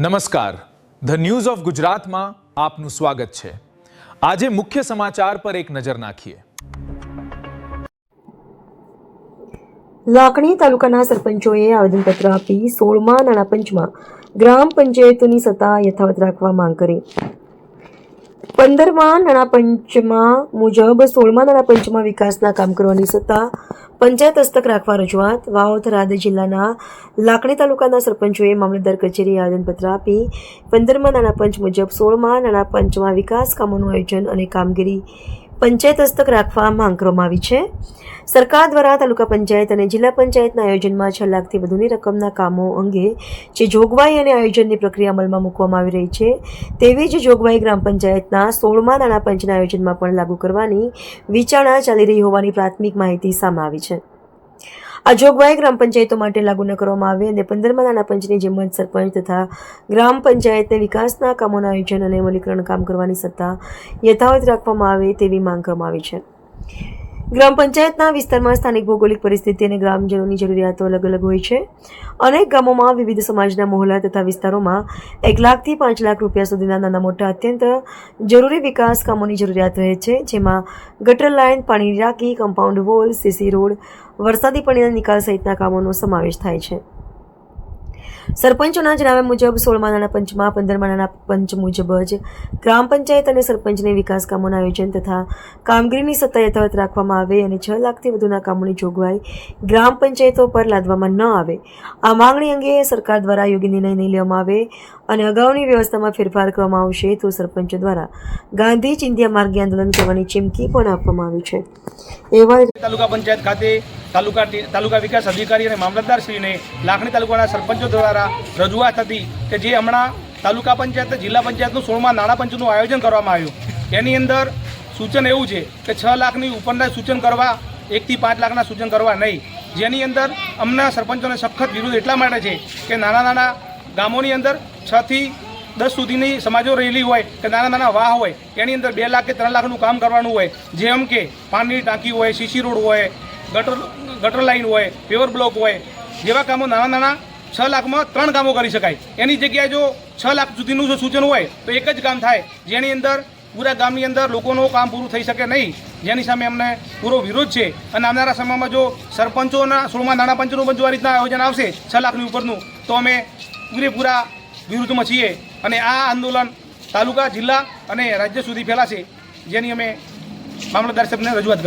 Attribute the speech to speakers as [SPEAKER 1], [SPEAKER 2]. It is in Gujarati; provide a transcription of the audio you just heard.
[SPEAKER 1] નમસ્કાર, ધ ન્યૂઝ ઓફ ગુજરાતમાં આપનું સ્વાગત છે। આજે મુખ્ય સમાચાર પર એક નજર નાખીએ।
[SPEAKER 2] લાખણી તાલુકાના સરપંચોએ આવેદનપત્ર આપી 16મા નાણાં પંચમાં ગ્રામ પંચાયતોની સત્તા યથાવત રાખવા માંગ કરી। 15મા નાણાં પંચમાં મુજબ 16મા નાણાં પંચમાં વિકાસના કામ કરવાની સત્તા પંચાયત હસ્તક રાખવા રજૂઆત। વાવ થરાદ જિલ્લાના લાખણી તાલુકાના સરપંચોએ મામલતદાર કચેરીએ આવેદનપત્ર આપી 15મા નાણાં પંચ મુજબ 16મા નાણાં પંચમાં વિકાસ કામોનું આયોજન અને કામગીરી પંચાયત હસ્તક રાખવા માંગ કરવામાં આવી છે। સરકાર દ્વારા તાલુકા પંચાયત અને જિલ્લા પંચાયતના આયોજનમાં 6 લાખથી વધુની રકમના કામો અંગે જે જોગવાઈ અને આયોજનની પ્રક્રિયા અમલમાં મૂકવામાં આવી રહી છે તેવી જ જોગવાઈ ગ્રામ પંચાયતના 16મા નાણાં પંચના આયોજનમાં પણ લાગુ કરવાની વિચારણા ચાલી રહી હોવાની પ્રાથમિક માહિતી સામે આવી છે। આ જોગવાઈ ગ્રામ પંચાયતો માટે લાગુ ન કરવામાં આવે અને 15મા નાણાં પંચની જેમ જ સરપંચ તથા ગ્રામ પંચાયતને વિકાસના કામોના આયોજન અને અમલીકરણ કામ કરવાની સત્તા યથાવત રાખવામાં આવે તેવી માંગ કરવામાં આવી છે। ગ્રામ પંચાયતના વિસ્તારમાં સ્થાનિક ભૌગોલિક પરિસ્થિતિ અને ગ્રામજનોની જરૂરિયાતો અલગ અલગ હોય છે। અનેક ગામોમાં વિવિધ સમાજના મહોલ્લા તથા વિસ્તારોમાં 1 લાખથી 5 લાખ રૂપિયા સુધીના નાના મોટા અત્યંત જરૂરી વિકાસ કામોની જરૂરિયાત રહે છે, જેમાં ગટર લાઇન, પાણીની ટાંકી, કમ્પાઉન્ડ વોલ, સીસી રોડ, વરસાદી પાણીના નિકાલ સહિતના કામોનો સમાવેશ થાય છે। સરપંચોના જણાવ્યા મુજબ 16મા નાણાં પંચમાં 15મા નાણાં પંચ મુજબ જ ગ્રામ પંચાયત અને સરપંચને વિકાસ કામોના આયોજન તથા કામગીરીની સત્તા યથાવત રાખવામાં આવે અને 6 લાખથી વધુના કામોની જોગવાઈ ગ્રામ પંચાયતો પર લાદવામાં ન આવે। આ માંગણી અંગે સરકાર દ્વારા યોગ્ય નિર્ણય નહીં લેવામાં આવે અને અગાઉની વ્યવસ્થામાં ફેરફાર કરવામાં આવશે તો સરપંચો દ્વારા ગાંધી ચિંધ્યા માર્ગે આંદોલન કરવાની ચીમકી પણ આપવામાં આવી છે। એવા
[SPEAKER 3] તાલુકા પંચાયત ખાતે તાલુકા વિકાસ અધિકારી અને મામલતદારશ્રીને લાખણી તાલુકાના સરપંચો દ્વારા રજૂઆત હતી કે જે હમણાં તાલુકા પંચાયત જિલ્લા પંચાયતનું 16મા નાણાં પંચનું આયોજન કરવામાં આવ્યું। એની અંદર સૂચન એવું છે કે 6 લાખની ઉપરના સૂચન કરવા, 1 થી 5 લાખના સૂચન કરવા નહીં, જેની અંદર અમના સરપંચોને સખત વિરોધ એટલા માટે છે કે નાના નાના ગામોની અંદર 6 થી 10 સુધીની સમાજો રહેલી હોય કે નાના નાના વાહ હોય, એની અંદર 2 લાખ કે 3 લાખનું કામ કરવાનું હોય, જેમ કે પાણીની ટાંકી હોય, સીસી રોડ હોય, ગટર લાઇન હોય, પેવર બ્લોક હોય, જેવા કામો નાના નાના 6 લાખમાં 3 કામો કરી શકાય। એની જગ્યાએ જો 6 લાખ સુધીનું જો સૂચન હોય તો એક જ કામ થાય, જેની અંદર પૂરા ગામની અંદર લોકોનું કામ પૂરું થઈ શકે નહીં, જેની સામે અમને પૂરો વિરોધ છે। અને આવનારા સમયમાં જો સરપંચોના 16મા નાણાં પંચનું પણ જો આ રીતના આયોજન આવશે 6 લાખની ઉપરનું તો અમે પૂરેપૂરા વિરુદ્ધમાં છીએ અને આ આંદોલન તાલુકા, જિલ્લા અને રાજ્ય સુધી ફેલાશે, જેની અમે મામલતદાર સાહેબને રજૂઆત